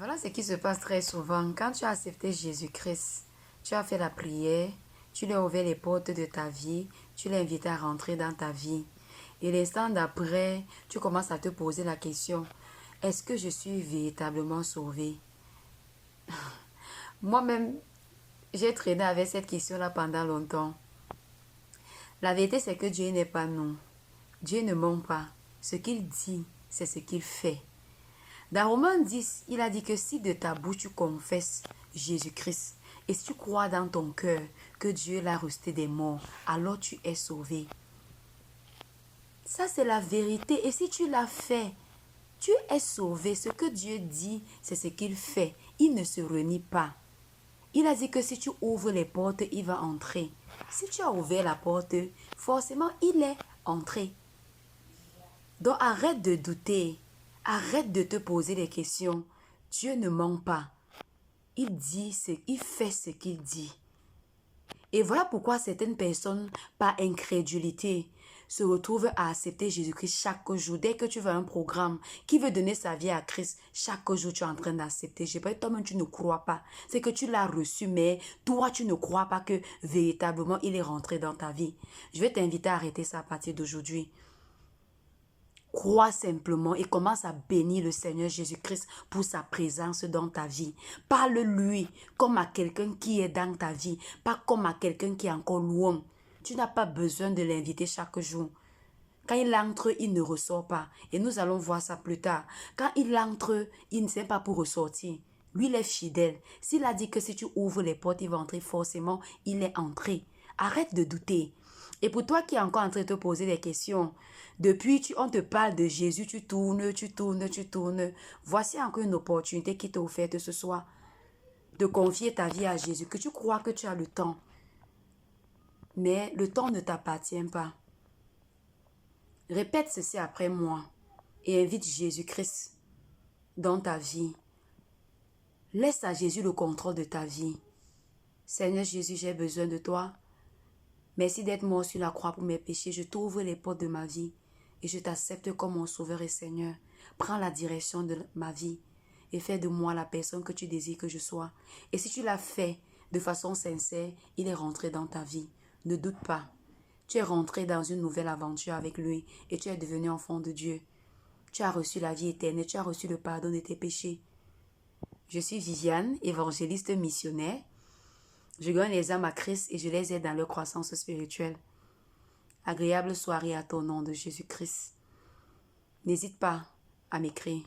Voilà ce qui se passe très souvent. Quand tu as accepté Jésus-Christ, tu as fait la prière, tu lui as ouvert les portes de ta vie, tu l'as invité à rentrer dans ta vie. Et l'instant d'après, tu commences à te poser la question, est-ce que je suis véritablement sauvé? Moi-même, j'ai traîné avec cette question-là pendant longtemps. La vérité, c'est que Dieu n'est pas non. Dieu ne ment pas. Ce qu'il dit, c'est ce qu'il fait. Dans Romains 10, il a dit que si de ta bouche tu confesses Jésus-Christ et si tu crois dans ton cœur que Dieu l'a ressuscité des morts, alors tu es sauvé. Ça, c'est la vérité. Et si tu l'as fait, tu es sauvé. Ce que Dieu dit, c'est ce qu'il fait. Il ne se renie pas. Il a dit que si tu ouvres les portes, il va entrer. Si tu as ouvert la porte, forcément, il est entré. Donc, arrête de douter. Arrête de te poser des questions. Dieu ne ment pas. Il fait ce qu'il dit. Et voilà pourquoi certaines personnes, par incrédulité, se retrouvent à accepter Jésus-Christ chaque jour. Dès que tu veux un programme qui veut donner sa vie à Christ, chaque jour tu es en train d'accepter. Je sais pas, toi-même tu ne crois pas. C'est que tu l'as reçu, mais toi tu ne crois pas que véritablement il est rentré dans ta vie. Je vais t'inviter à arrêter ça à partir d'aujourd'hui. Crois simplement et commence à bénir le Seigneur Jésus-Christ pour sa présence dans ta vie. Parle-lui comme à quelqu'un qui est dans ta vie, pas comme à quelqu'un qui est encore loin. Tu n'as pas besoin de l'inviter chaque jour. Quand il entre, il ne ressort pas. Et nous allons voir ça plus tard. Quand il entre, il ne sait pas pour ressortir. Lui, il est fidèle. S'il a dit que si tu ouvres les portes, il va entrer, forcément, il est entré. Arrête de douter. Et pour toi qui es encore en train de te poser des questions, depuis on te parle de Jésus, tu tournes, tu tournes, tu tournes. Voici encore une opportunité qui t'est offerte ce soir de confier ta vie à Jésus, que tu crois que tu as le temps. Mais le temps ne t'appartient pas. Répète ceci après moi et invite Jésus-Christ dans ta vie. Laisse à Jésus le contrôle de ta vie. Seigneur Jésus, j'ai besoin de toi. Merci d'être mort sur la croix pour mes péchés. Je t'ouvre les portes de ma vie et je t'accepte comme mon sauveur et Seigneur. Prends la direction de ma vie et fais de moi la personne que tu désires que je sois. Et si tu l'as fait de façon sincère, il est rentré dans ta vie. Ne doute pas. Tu es rentré dans une nouvelle aventure avec lui et tu es devenu enfant de Dieu. Tu as reçu la vie éternelle, tu as reçu le pardon de tes péchés. Je suis Viviane, évangéliste missionnaire. Je gagne les âmes à Christ et je les aide dans leur croissance spirituelle. Agréable soirée à ton nom de Jésus-Christ. N'hésite pas à m'écrire.